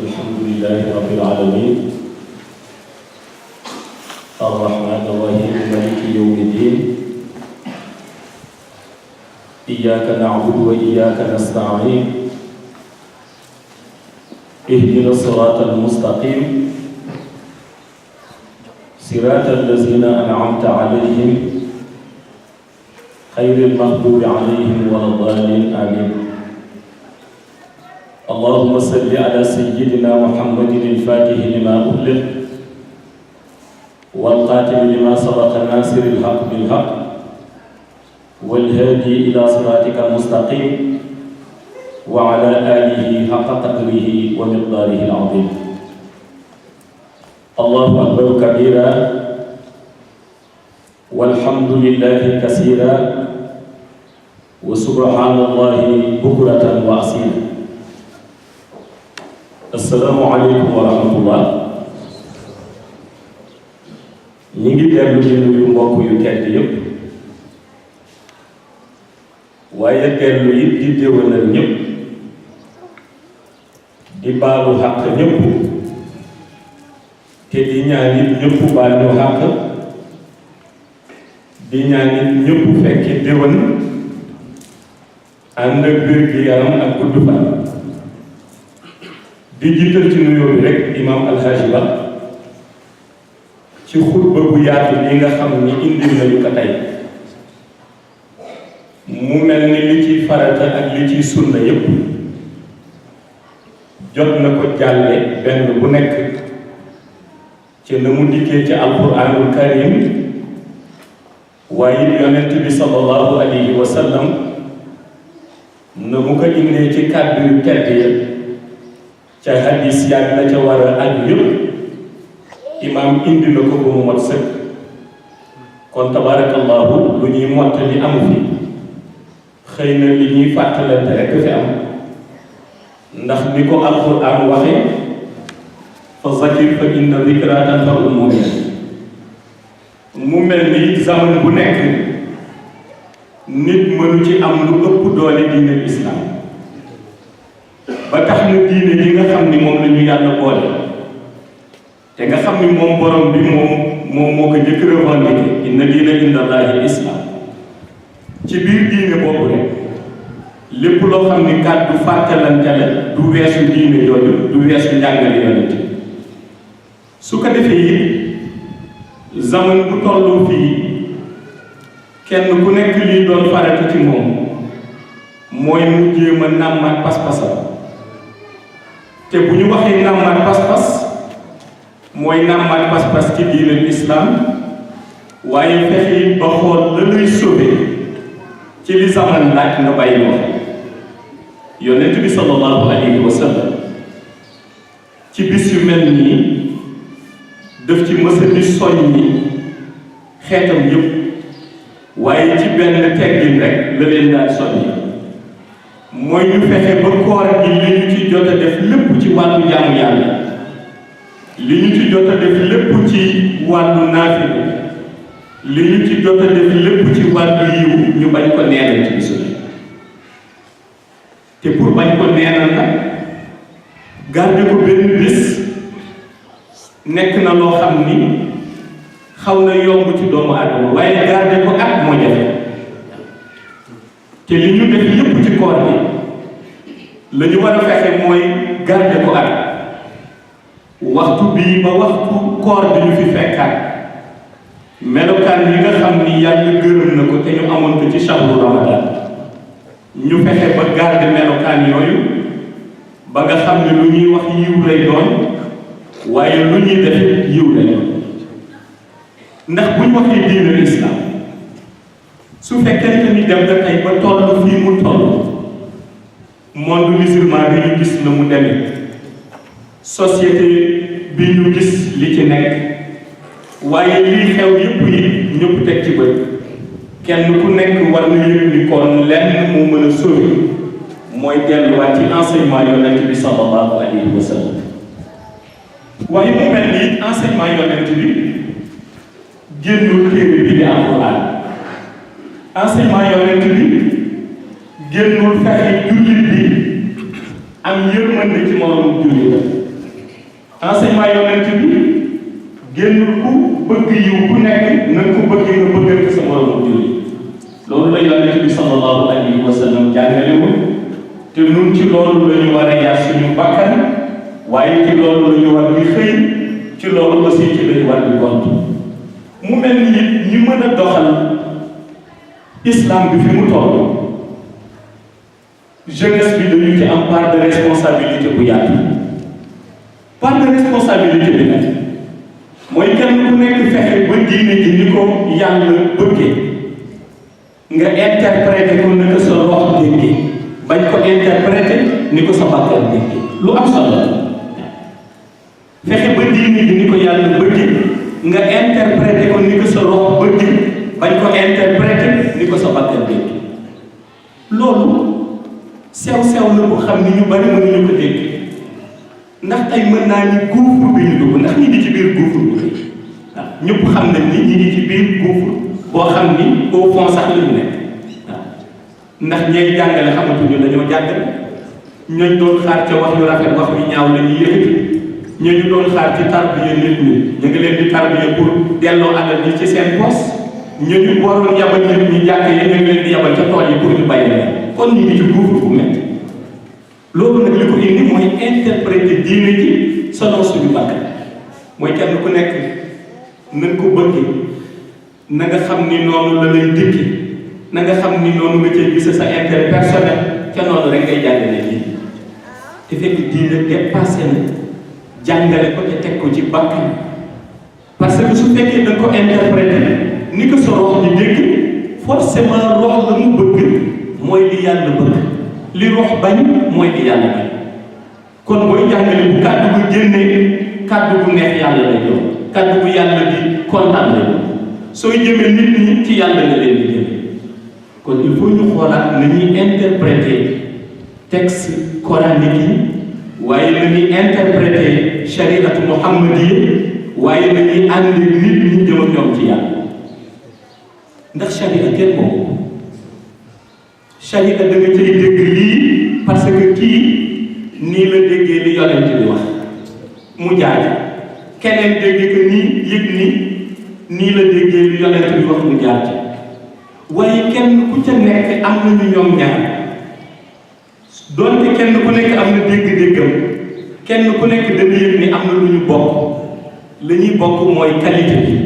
الحمد لله رب العالمين الرحمن الرحيم مالك يوم الدين إياك نعبد وإياك نستعين اهدنا الصراط المستقيم صراط الذين أنعمت عليهم غير المغضوب عليهم ولا الضالين آمين. اللهم صل على سيدنا محمد الفاتح لما أغلق والقاتل لما سبق الناصر الحق بالحق والهادي إلى صراطك المستقيم وعلى آله حق قدره ومقداره العظيم. الله أكبر كبيرا والحمد لله كثيرا وسبحان الله بكرة وأصيلا. السلام عليكم ورحمة الله. ñi ngi dellu di nuyu mbokk yu tedd yëpp waaye dellu it di déwénal ñëpp di baalu xàq ñëpp te di ñaan it ñëpp baal ñu xàq di ñaan it ñëpp fekki déwén ànd ak wér gi yaram ak gudd fan di jiital ci nuyoo bi rek imam Alhaji Ba ci xutba bu yaatu li nga xam ni indil nañu ko tey mu mel ni li ci farata ak li ci sunna yépp jot na ko jàlle benn bu nekk ci na mu dikkee ci alquranul karim waaye yonent bi sallallahu alayhi wa sallam na mu ko indee ci kàddu yu tedd ya ca hadis yaag la ca war a aju yëpp imaam indi na ko ba mu mot sëkk kon tabarakallahu lu ñuy mottali amu fi xëy na li ñuy fàttalante rekk fi am ndax ni ko alquran waxe fa zakir fa inna zikra tanfa'ul mu'minin mu mel ni zaman bu nekk nit mënu ci am lu ëpp doole diine islam ba tax na diine ji nga xam ni moom la ñu yàlla boole te nga xam ni moom borom bi moom moo ko njëkk revendiqué inna diina inda allahi islam ci biir diine boobu rek lépp loo xam ni kàddu fàttalante la du weesu diine jooju du weesu njàngale yonent su ko defee it zaman bu tollu fii kenn ku nekk lii doon farata ci moom mooy mu jéem a nàmmaat pas-pasam te bu ñu waxee nàmmaat pas-pas mooy nàmmaat pas-pas ci diinal islam waaye fexe it ba xool la luy sauver ci li zaman laaj nga bàyyi ko yonent bi sallallahu alayhi wa sallam ci bis yu mel nii daf ci mës a di soññi xeetam yëpp waaye ci benn teggin rek la leen daan soññi mooy ñu fexe ba koor gi li ñu ci jot a def lépp ci wàllu jaamu yàlla li ñu ci jot a def lépp ci wàllu naafila li ñu ci jot a def lépp ci wàllu yiw ñu bañ ko neenal ci bisu te pour bañ ko neenal nag garder ko benn bés nekk na loo xam ni xaw na yomb ci doomu aadama waaye garder ko at moo jafe te li ñu def yépp ci koor bi la ñu war a fexe mooy garder ko at waxtu bii ba waxtu koor bi ñu fi fekkaat melokaan yi nga xam ni yàlla gërëm na ko te ñu amoon ko ci shahru ramadan ñu fexe ba garder melokaan yooyu ba nga xam ne lu ñuy wax yiw lay doon waaye lu ñuy def yiw lay doon ndax bu ñu waxee diine islam su fekkente ni dem nga tey ba toll fii mu toll monde musulman bi ñu gis na mu demee société bi ñu gis li ci nekk waaye lii xew yëpp yi ñëpp teg ci bët kenn ku nekk war na yëg ni kon lenn moo mën a sauver mooy delluwaat ci enseignement yonent bi sallallahu alayhi wa sallam waaye mu mel ni enseignement yonent bi génnul téere bi di alquran enseignement yonent bi génnul fexe jullit bi am yërmande ci moromu jullit enseignement yonent bi génn ku bëgg yiw ku nekk na ko bëgg nga bëggal ko sa moromu jullit loolu la yonent bi sallallahu alayhi wa sallam jàngalewul te nun ci loolu la ñu war a yar suñu bakkan waaye ci loolu la ñu war di xëy ci loolu aussi ci la ñu war di gont mu mel ni it ñi mën a doxal islam bi fi mu toll jeunesse bi dañu ci am part de responsabilité bu yaatu part de responsabilité bi nag mooy kenn ku nekk fexe ba diine ji ni ko yàlla bëggee nga interpréter ko naka sa rox déggee bañ ko interpréter ni ko sa bakkan déggee lu am solo fexe ba diine ji ni ko yàlla bëggee nga interpréter ko ni ko sa rox bëggee bañ ko interpréter ni ko sa bakkan déggee loolu sew-sew la bu xam ni ñu bari mënuñu ko dégg ndax tey mën naa ni gouffre bi ñu dugg ndax ñi ngi ci biir gouffre bi waaw ñëpp xam nañ ni ñi ngi ci biir gouffre boo xam ni au fond sax la ñu nekk waaw ndax ñeeg jàngale xamatuñu dañoo jàngale ñooñ doon xaar ca wax yu rafet wax yu ñaaw la ñuy yëkkati ñooñu doon xaar ci tarbiya nit ñi ñu ngi leen di tarbiya pour delloo alal ñi ci seen poos ñooñu waroon yabal nit ñi jàkk yi ñu ngi leen di yabal ca tool yi pour ñu bàyyi leen kon ñu ngi ci gouffre bu métti loolu nag li ko indi mooy interpréter diine ji selon suñu bakkan mooy kenn ku nekk na nga ko bëggee na nga xam ni noonu la lay dikki na nga xam ni noonu nga cee gis sa intérêt personnel ca noonu rek ngay jàngale diine te fekk diine dépassé na jàngale ko te teg ko ci bakkan parce que su fekkee da nga ko interpréter ni ko sa rox di dégg forcément rox la mu bëgg mooy li yàlla bëgg li rox bañ mooy li yàlla bañ kon booy jàngale bu kàddu gu génnee kàddu gu neex yàlla lay doon kàddu gu yàlla di kontaan lay doon sooy jëmee nit ñi ci yàlla nga leen di jëmee kon il faut ñu xoolaat na ñuy interpréter texte coranique yi waaye na ñuy interpréter shariatu muhammadiya waaye na ñuy ànd nit ñi jëm ak ñoom ci yàlla ndax sharia kenn moom sharia da nga cay dégg lii parce que kii nii la déggee li yonent bi wax mu jaar keneen dégg que nii yëg nii la déggee li yonent bi wax mu jaar ci waaye kenn ku ca nekk am nañu ñoom ñaar doonte kenn ku nekk am na dégg-déggam kenn ku nekk dana yëg ni am na lu ñu bokk la ñuy bokk mooy qualité bi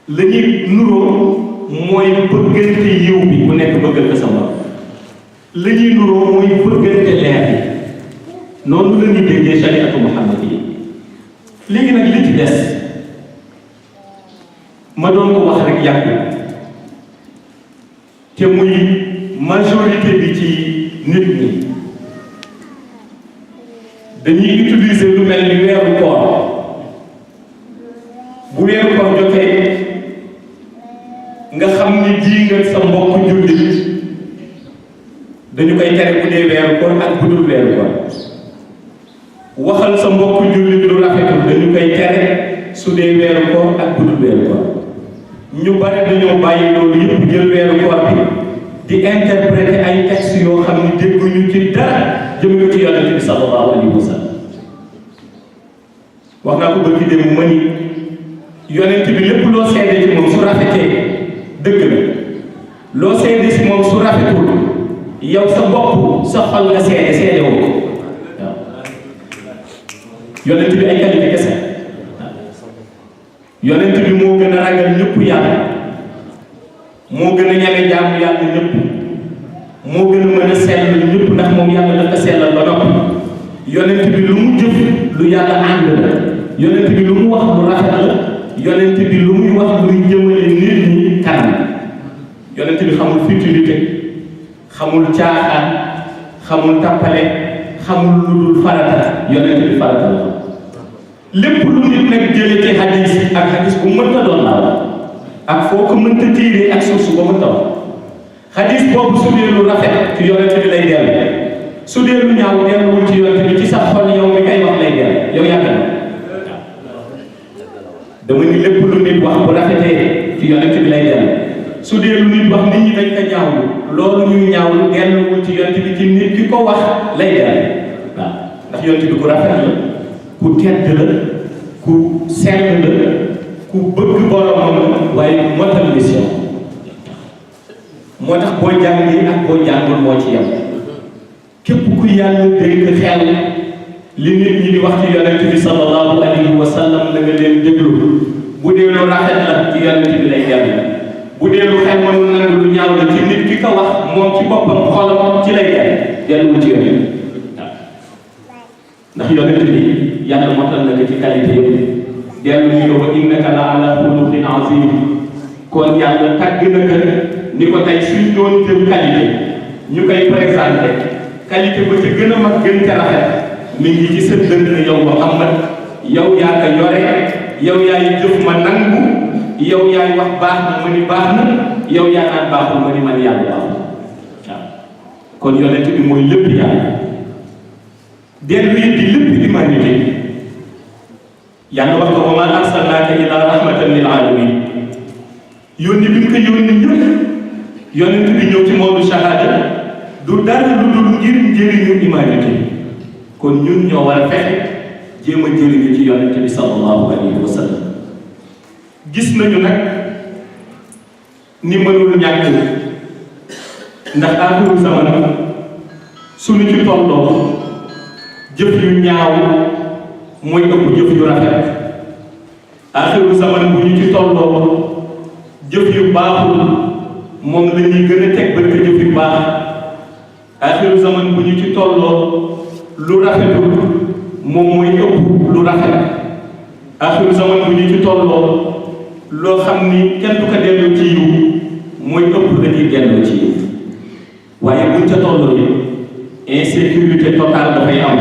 la ñuy nuroo mooy bëggante yiw bi bu nekk bëggal ko sa bopp la ñuy nuroo mooy bëggante leer bi noonu la ñuy déggee shariatu muhammad yi léegi nag li ci des ma doon ko wax rek yàgg te muy majorité bi ci nit ñi dañuy utiliser lu mel ni weeru koor bu weeru koor jotee nga xam ni ji nga sa mbokk jullit dañu koy tere bu dee weeru koor ak bu dul weeru koor waxal sa mbokk jullit lu rafetul dañu koy tere su dee weeru koor ak bu dul weeru koor ñu bare dañoo bàyyi loolu yëpp jël weeru koor bi di interpréter ay textes yoo xam ni dégguñu ci dara jëm ko ci yonent bi sallallahu alayhi wa sallam wax naa ko bëgg dem ma ni yonent bi lépp loo seede ci moom su rafetee dëgg la loo seede si moom su rafetul yow sa bopp sa xol nga seede woo ko waaw yonent bi ay qualité kese yonent bi moo gën a ragal ñëpp yàlla moo gën a ñeme jaamu yàlla ñëpp moo gën a mën a sell ñëpp ndax moom yàlla dafa sellal ba noppi yonent bi lu mu jëf lu yàlla ànd la yonent bi lu mu wax lu rafet la yonent bi lu muy wax luy jëmale nit ñi kanam yonent bi xamul futilité xamul caaxaan xamul tappale xamul lu dul farata yonent bi farata la lépp lu nit nag jëlee ci hadis ak hadis bu mënta doon laa ak foo ko mënta tiiree ak suuf su ba mënta wax hadis boobu su dee lu rafet ci yonent bi lay dellu su dee lu ñaaw delluwul ci yonent bi ci sa xol yow mi kay wax lay dellu yow yàgg na dama ni lépp lu nit wax bu rafetee ci yonent bi lay dellu su dee lu nit wax nit ñi dañ ko ñaawlu loolu ñuy ñaawlu delluwul ci yonent bi ci nit ki ko wax lay dellu waaw ndax ndax yonent bi ku rafet la ku tedd la ku sell la ku bëgg boromam waaye ku motal mission moo tax boo jàngee ak boo jàngul moo ci yem képp ku yàlla dénk xel li nit ñi di wax ci yonent bi sallallahu alayhi wa sallam na nga leen déglu bu dee lu rafet la ci yonent bi lay dellu bu dee lu xel mënu nangu lu ñaaw la ci nit ki ko wax moom ci boppam xolam ci lay dellu ci yonent ndax yonent bi yàlla motal na ko ci qualité yëpp dellu ñu ko wa innaka la ala xuluqin azim kon yàlla tàgg na ko ni ko tey suñ doon jël qualité ñu koy présenté qualité ba ci gën a mag gën ca rafet mi ngi ci sa dënn yow Muhammad yow yaa ko yore yow yaay jëf ma nangu yow yaay wax baax na ma ni baax na yow yaa naan baaxul ma ni man yàlla baaxul waaw kon yonent bi mooy lépp yàlla dellu it di lépp humanité yàlla wax ko wa maa arsalnaaka illaa rahmatan lil aalamiin yónni bi nga ko yónni ñëpp yonent bi ñëw ci moodu shahada du dara lu dul ngir njëriñu humanité kon ñun ñoo war a fexe jéem a jëriñu ci yonent bi sallallahu alayhi wa sallam gis nañu nag ni mënul ñàkk ndax aaxiru zaman suñu ci tolloo jëf yu ñaaw mooy ëpp jëf yu rafet aaxiru zaman bu ñu ci tolloo jëf yu baaxul moom la ñuy gën a teg bët jëf yu baax aaxiru zaman bu ñu ci tolloo lu rafetul moom mooy ëpp lu rafet aaxiru zaman bu ñu ci tolloo loo xam ni kenn du ko dellu ci yiw mooy ëpp la ñuy dellu ci yiw waaye buñ ca tolloo yi insécurité totale dafay am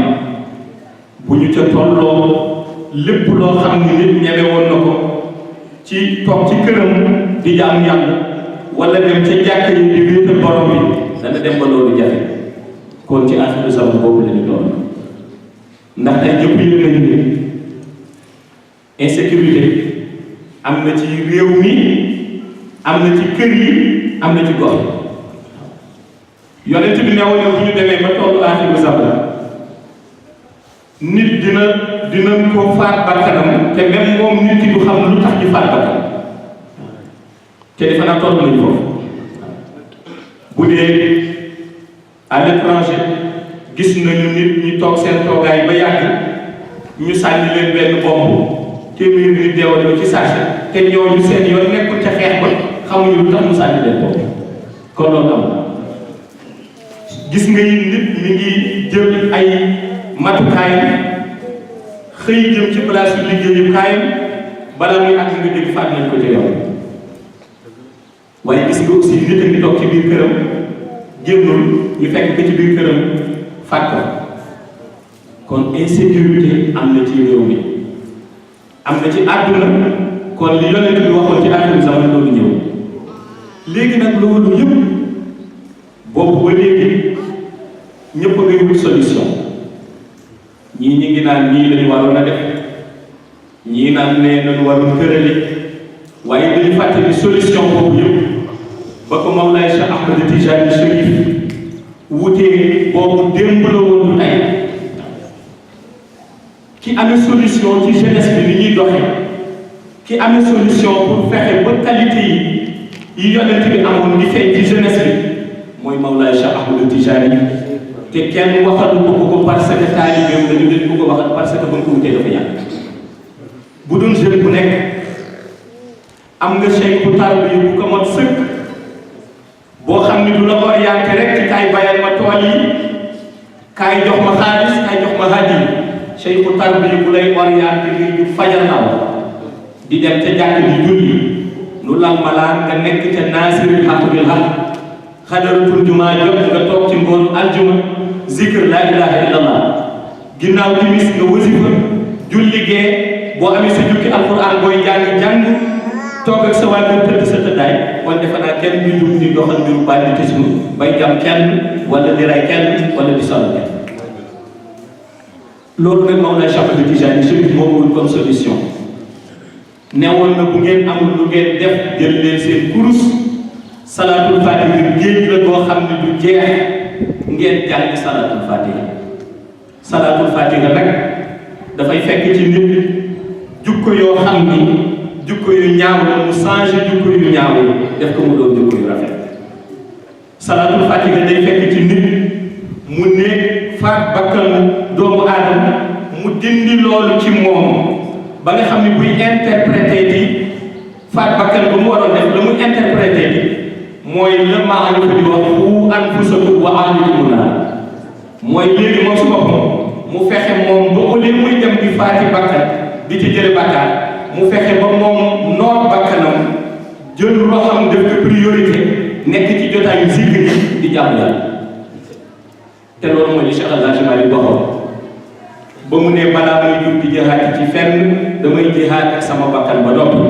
bu ñu ca tolloo lépp loo xam ni nit ñeme woon na ko ci toog ci këram di jaam yàlla wala dem ca jàkka yi di wéetal borom bi dana dem ba loolu jafe kon ci aaxiru zaman boobu la ñu doon ndax ay ñëpp yëg nañu ne insécurité am na ci réew mi am na ci kër yi am na ci gox yonent bi newoon na bu ñu demee ba tollu aaxiru zaman nit dina ko faat bakkanam te même moom nit ki du xam lu tax ñu faat bakkanam te defe naa toll nañu foofu bu dee à l'étranger gis nañu nit ñi toog seen toogaay ba yàgg ñu sànni leen benn bomb téeméeri nit deewal ko ci saasi te ñooñu seen yoon nekkul ca xeex ba xamuñu lu tax mu sànni leen bomb kon loolu am gis nga yi nit mi ngi jël ay matukaay xëy jëm ci place yu liggéeyukaayam balaa muy àgg nga dégg faat nañ ko ca yoon waaye gis nga aussi nit a ngi toog ci biir këram génnul ñu fekk ko ci biir këram faat ko kon insécurité am na ci réew mi am na ci àdduna kon li yonent bi waxoon ci aaxiru zaman loolu ñëw léegi nag loolu yëpp boobu ba léegi ñëpp a ngay wut solution ñii ñi ngi naan nii lañu waroon a def ñii naan nee nañu waroon tërali waaye dañu fàtte ni solution boobu yëpp ba ko Mawlaay Cheikh Ahmed Tijani Chérif wutee boobu démb la woon tey ki amee solution ci jeunesse bi ni ñuy doxee ki amee solution pour fexe ba qualité yi yonent bi amoon di feeñ ci jeunesse bi mooy Mawlaay Cheikh Ahmed Tijani te kenn waxalu ko parce que taalibeem dañu leen ko waxal parce que ba nga ko wutee dafa yàgg bu doon jeune bu nekk am nga cheikh bu tarbiya bu ko mat sëkk boo xam ni du la orienté rek ci kaay bayal ma tool yi kaay jox ma xaalis kaay jox ma hadiya cheikh bu tarbiya bu lay orienté ngir ñu fajal naw di dem ca jàkk di julli nu lal malaan nga nekk ca naasiril haqq bil haqq xadaratul jumaa jot nga toog ci ngoonu aljuma zikr la ilaha illallah ginnaaw timis nga wasifa julli gee boo amee sa jukki alquran booy jàng toog ak sa waa kër tëdd sa tëddaay kon defe naa kenn du jug di doxal mbiru banditisme bay jam kenn wala di rey kenn wala di sonn kenn loolu nag moom la Cheikh Ahmed Tijani Chérif moom wul comme solution newoon na bu ngeen amul lu ngeen def jël leen seen kurus salaatul fatiha géej la boo xam ne du jeex ngeen jàng salaatul fatiha salaatul fatiha nag dafay fekk ci nit jukko yoo xam ni jukko yu ñaaw la mu changé jukko yu ñaaw yi def ko mu doon jukko yu rafet. salaatul fatiha day fekk ci nit mu ne faat bakkanu doomu aadama mu dindi loolu ci moom ba nga xam ne buy interprété di faat bakkan ba mu waroon def la mu interprété di mooy la maarifa di wax qu anfusakum wa ahlikum naar mooy léegi moom su boppam mu fexe moom ba au lieu muy dem di faati bakkan di ci jële bakkaar mu fexe ba moom noot bakkanam jël roxam def ko priorité nekk ci jotaayu zikr di jàmm yàlla te loolu mooy li Cheikh El Hadji Malick waxoon ba mu ne balaa may jug di jihaat ci fenn damay jihaat ak sama bakkan ba noppi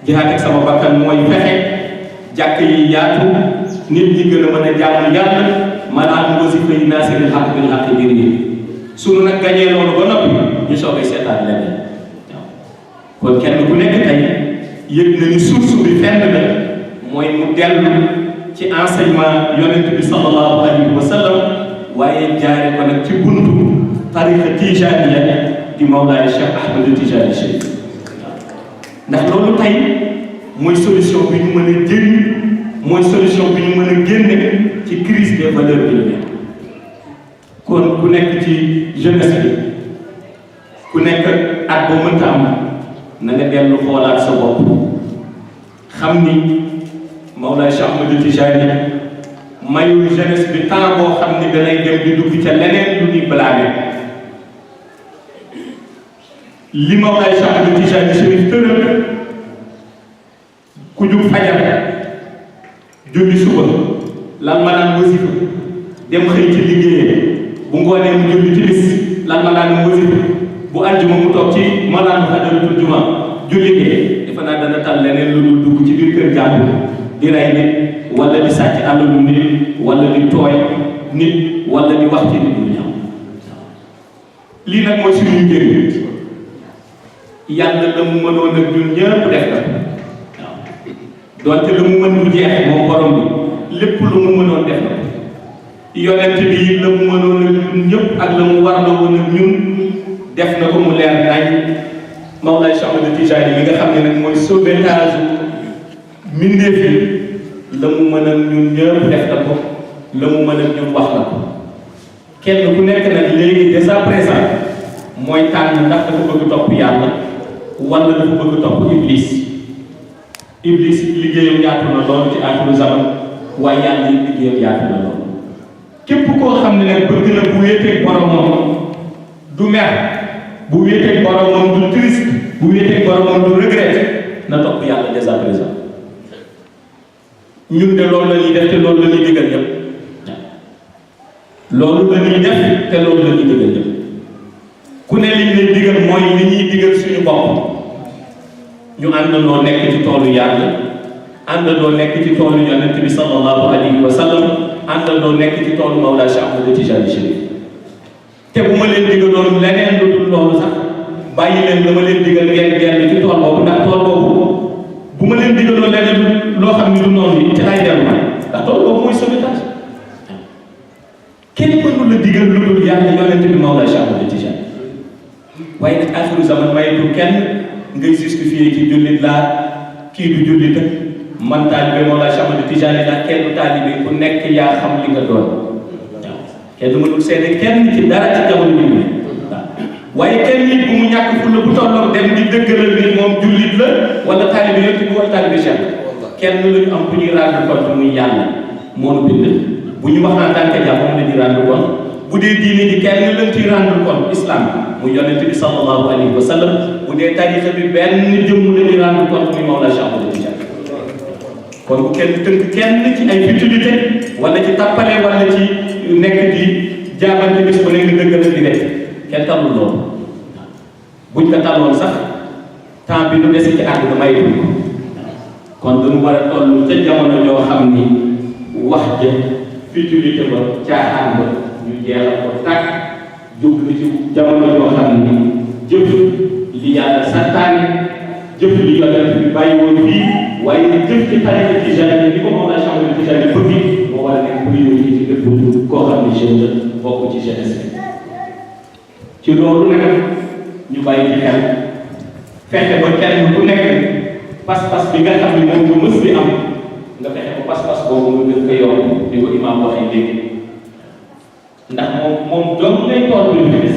jihaat ak sama bakkan mooy fexe jàkk yi yaatu nit ñi gën a mën a jaamu yàlla maanaam wasifa yi naasiril xaq bil xaq biir yi suñu nag gañee loolu ba noppi ñu soogay seetaan leneen kon kenn ku nekk tey yëg na ni source bi fenn la mooy mu dellu ci enseignement yonent bi sallallahu alayhi wa sallam waaye jaare ko nag ci buntu tariqa tijaniya di Mawlaay Cheikh Ahmed Tijani Chérif ndax loolu tey mooy solution bi ñu mën a jëriñ mooy solution bi ñu mën a génne ci crise des valeurs bi ñu nekk kon ku nekk ci jeunesse bi ku nekk at boo mënta am na nga dellu xoolaat sa bopp xam ni Mawlaay Cheikh Ahmed Tijani mayul jeunesse bi temps boo xam ni danay dem di dugg ca leneen lu ñuy blâmer li Mawlaay Cheikh Ahmed Tijani Chérif tëral ku jug fajar julli suba lan ma naan wasifa dem xëy ci liggéeyee bu ngoonee mu julli timis lan ma naan wasifa bu aljuma mu toog ci malaanu xadaratul juma julli gee defe naa dana tal leneen lu dul dugg ci biir kër jàmbur di rey nit wala di sàcc àllalu nit wala di tooy nit wala di wax ci nit lu ñaaw lii nag mooy suñu njëriñ yàlla la mu mënoon ak ñun ñëpp def na waaw donte la mu mën du jeex moom borom bi lépp lu mu mënoon def na yonent bi la mu mënoon ak ñun ñëpp ak la mu war la woon ak ñun def na ko mu leer nañ Mawlaay Cheikh Ahmed Tijani mi nga xam ne nag mooy sauvetage mbindeef yi la mu mën ak ñun ñëpp def na ko la mu mën ak ñun wax na ko kenn ku nekk nag léegi dès à présent mooy tànn ndax dafa bëgg topp yàlla wala dafa bëgg topp iblis iblis liggéeyam yaatu na lool ci aaxiru zaman waaye yàlla yi liggéeyam yaatu na lool képp koo xam ne nag bëgg na bu wéeteeg boromam du mer bu wéeteeg boromam du triste bu wéeteeg boromam du regret na topp yàlla dès à présent ñun de loolu la ñuy def te loolu la ñuy digal ñëpp loolu la ñuy def te loolu la ñuy digal ñëpp ku ne liñ lay digal mooy li ñuy digal suñu bopp ñu àndandoo nekk ci toolu yàlla àndandoo nekk ci toolu yonent bi sallallahu alayhi wa sallam àndandoo nekk ci toolu Mawlaay Cheikh Ahmed Tijani Chérif te bu ma leen digaloon leneen lu dul loolu sax bàyyi leen la ma leen digal ngeen dellu ci tool boobu ndax tool boobu bu ma leen digaloon leneen loo xam ni du noonu yi te lay dellu ndax tool boobu mooy sauvetage kenn mënu la digal lu dul yàlla yonent bi Mawlaay Cheikh Ahmed Tijani waaye nag axiru zaman mayetu kenn ngay justifier ci jullit laa kii du jullit man taalibe Mawlaay Cheikh Ahmed Tijani laa kenn du taalibe ku nekk yaa xam li nga doon waaw kenn mënul seede kenn ci dara ci jamono bi waaw waaye kenn nit bu mu ñàkk fu la bu tolloon dem di dëggalal ni moom jullit la wala taalibe yonent bi wala taalibe Cheikh kenn la ñu am ku ñuy rendre compte muy yàlla moo nu bind bu ñu wax en tant que jàmm moom la ñuy rendre compte bu dee diine ji kenn lañ ciy rendre compte islam mu yonent bi sallallahu alayhi wa sallam bu dee tarixa bi benn jëmm la ñuy rendre compte muy Mawlaay Cheikh Ahmed Tijani kon bu kenn tënk kenn ci ay futilité wala ci tappale wala ci nekk di jaabante bis bu nekk dëgg la di def kenn talul loolu buñ ko taloon sax temps bi du dese ci àdduna may ko kon dañu war a toll ca jamono joo xam ni wax ja futilité ba caaxaan ba ñu jeexal ko tàkk jublu ci jamono joo xam ni jëf li yàlla santaane jëf li yonent bi bàyyi woon fii waaye ni jëf ci tariqa Tijani ni ko Mawlaay Cheikh Ahmed Tijani bëgg moo war a nekk priorité ci bépp koo xam ni jeune la bokk ci jeunesse bi ci loolu nag ñu bàyyi ci xel fexe ba kenn ku nekk pas-pas bi nga xam ne moom nga mës di am nga fexe ba pas-pas boobu nga gën ko yokk di ko imaam waxee léegi ndax moom doom lay tool bi ñu des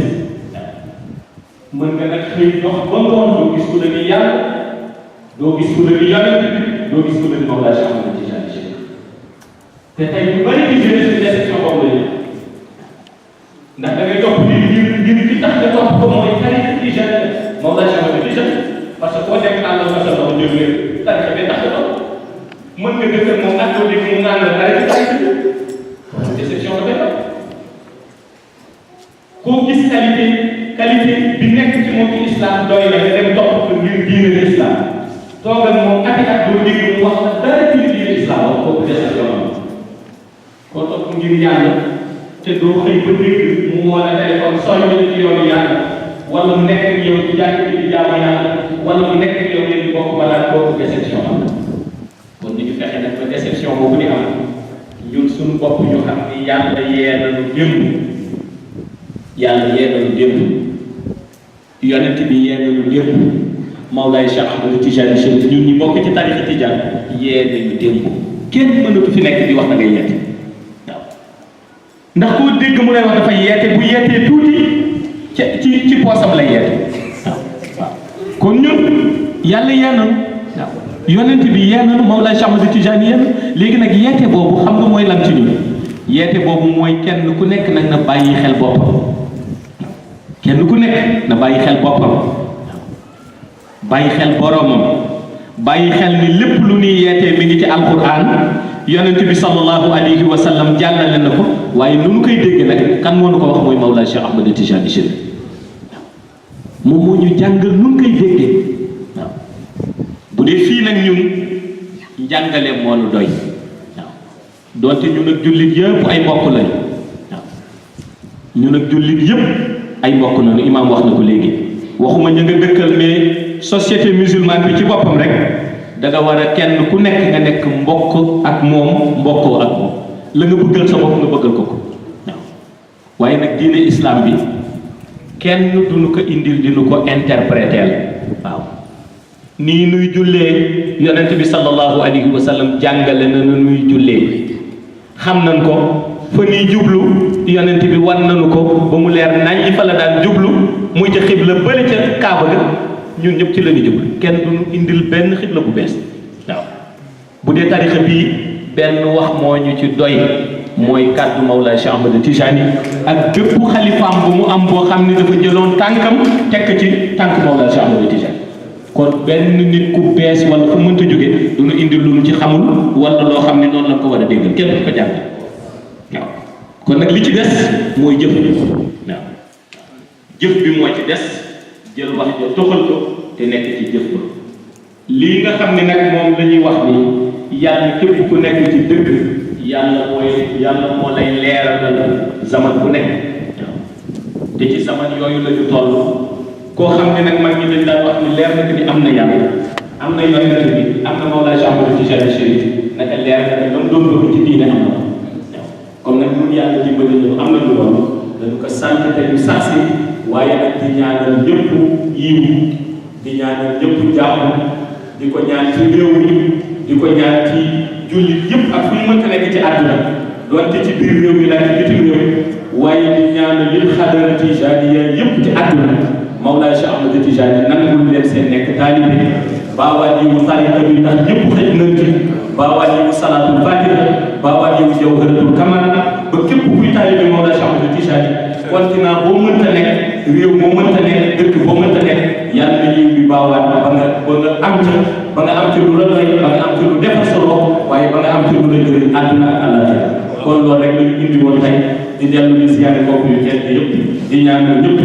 mën nga nag xëy dox ba ngoon doo gis ku la ni yàlla doo gis ku la ni yonent doo gis ku la ni Mawlaa Cheikh Ahmad Tidiane Chérif te tey ñu bëri di jëlee suñu déception boobu la ndax da ngay topp ngir ki tax nga topp ko mooy tariqa Tidiane Mawlaa Cheikh Ahmad Tidiane parce que koo dem àll ba sa dox jóg leen tariqa bi tax nga topp mën nga dëkkal moom ak doo dégg mu naan la tariqa déception la koy topp koo gis qualité bi nekk ci moom ci islam doy na nga dem topp ko ngir diine l'islam toogal moom ati at doo dégg mu wax la dara ci diine islam wax kooku déception koo topp ngir yàlla te doo xëy ba dégg mu woo la téléphone soññ ci yoonu yàlla wala mu nekk ak yow ci jàng bi di jaamu yàlla wala mu nekk ak yow ngeen di bokk balaa kooku déception am kon ni ñu fexe nag ba déception boobu di am ñun suñu bopp ñu xam ni yàlla yee nañu démb yàlla yee nañu démb yonent bi yee nañu démb Mawlaay Cheikh Ahmad Tidiane Chérif ñun ñi bokk ci tarixa Tidiane yee nañu démb kenn mënatu fi nekk di wax na ngay yeete waaw ndax koo dégg mu lay wax dafa yeete bu yeetee tuuti ci poosam lay yeete waaw kon ñun yàlla yee nañu waaw yonent bi yee nañu Mawlaay Cheikh Ahmad Tidiane yee nañu léegi nag yeete boobu xam nga mooy lan ci ñun yeete boobu mooy kenn ku nekk nag na bàyyi xel boppam kenn ku nekk na bàyyi xel boppam bàyyi xel boromam bàyyi xel ni lépp lu ñuy yeetee mi ngi ci alquran yonent bi sallallahu alayhi wa sallam jàllale na ko waaye nu nu koy dégg nag kan moo nu ko wax mooy Mawlaa Cheikh Ahmad Tidiane Chérif moom moo ñu jàngal nu nu koy déggee waaw bu dee fii nag ñun njàngale moo nu doy waaw doonte ñun ak jullit yëpp ay mbokk lañu waaw ñun ak jullit yëpp ay mbokk noonu imaam wax na ko léegi waxuma ñu nga dëkkal mais société musulmane bi ci boppam rek da nga war a kenn ku nekk nga nekk mbokk ak moom mbokkoo ak moom la nga bëggal sa bopp nga bëggal ko waaw waaye nag diine islam bi kenn duñu ko indil dinu ko interpréter waaw nii nuy jullee yonent bi sallallahu alayhi wa sallam jàngale na nuy jullee xam nañ ko fa nii jublu yonent bi wan nañu ko ba mu leer nañ ñi fa la daan jublu muy ca xibla bële ca kaaba ga ñun ñëpp ci la ñu jublu kenn duñu indil benn xibla bu bees waaw bu dee tarixa bii benn wax moo ñu ci doy mooy kàddu Mawlaa Cheikh Ahmad Tidiane ak bépp xalifaam bu mu am boo xam ne dafa jëloon tànkam tekk ci tànk Mawlaa Cheikh Ahmad Tidiane kon benn nit ku bees wala fu mënta jóge duñu indil lu ñu ci xamul wala loo xam ne noonu la ko war a déggal kenn du ko jàng waaw kon nag li ci des mooy jëf waaw jëf bi moo ci des jël wax ja toxal ko te nekk ci jëf ba lii nga xam ne nag moom la ñuy wax ni yàlla képp ku nekk ci dëgg yàlla moo lay leeralal zaman bu nekk waaw te ci zaman yooyu la ñu toll koo xam ne nag mag ñi dañ daan wax ni leer na ni am na yàlla am na yonent bi am na Mawlaa Cheikh Ahmad Tidiane Chérif naka leer na ni lam doon bëgg ci diine am na comme nag ñun yàlla dimbali ñu am na lu loolu dañu ko sant te ñu saasi waaye nag di ñaanal ñëpp yiw di ñaanal ñëpp jàmm di ko ñaan ci réew mi di ko ñaan ci jullit yëpp ak fu ñu mënta nekk ci àdduna doonte ci biir réew mi laa ci bitim réew waaye di ñaanal lil xadara tijaaniya yëpp ci àdduna Mawlaa Cheikh Ahmad Tidiane nangul leen seen nekk taalibe baawaan yiwu tariqa bi ndax ñëpp xëj nañ ci baawaan yiwu salaatul fatiha baawaan yiwu jawharatul kamal ba képp kuy taalibe Mawlaa Cheikh Ahmad Tidiane continent boo mënta nekk réew boo mënta nekk dëkk boo mënta nekk yàlla na yiw bi baawaan ba nga am ci lu la doy ba nga am ci lu defar sa bopp waaye ba nga am ci lu la jëriñ àdduna ak àllaaxira kon loolu rek lañu indi woon tey di dellu di siyaare mbokk yu tedd yëpp di ñaanal ñëpp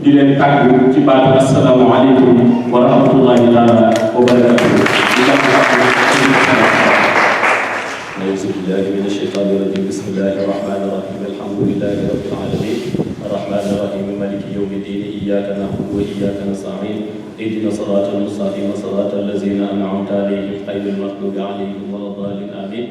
di leen tàggu ci baatu assalaamu aleykum wa rahmatullahi taala wa barakatuh. أعوذ بالله من الشيطان الرجيم بسم الله الرحمن الرحيم الحمد لله رب العالمين الرحمن الرحيم مالك يوم الدين إياك نعبد وإياك نستعين اهدنا الصراط المستقيم صراط الذين أنعمت عليهم غير المغضوب عليهم ولا الضالين آمين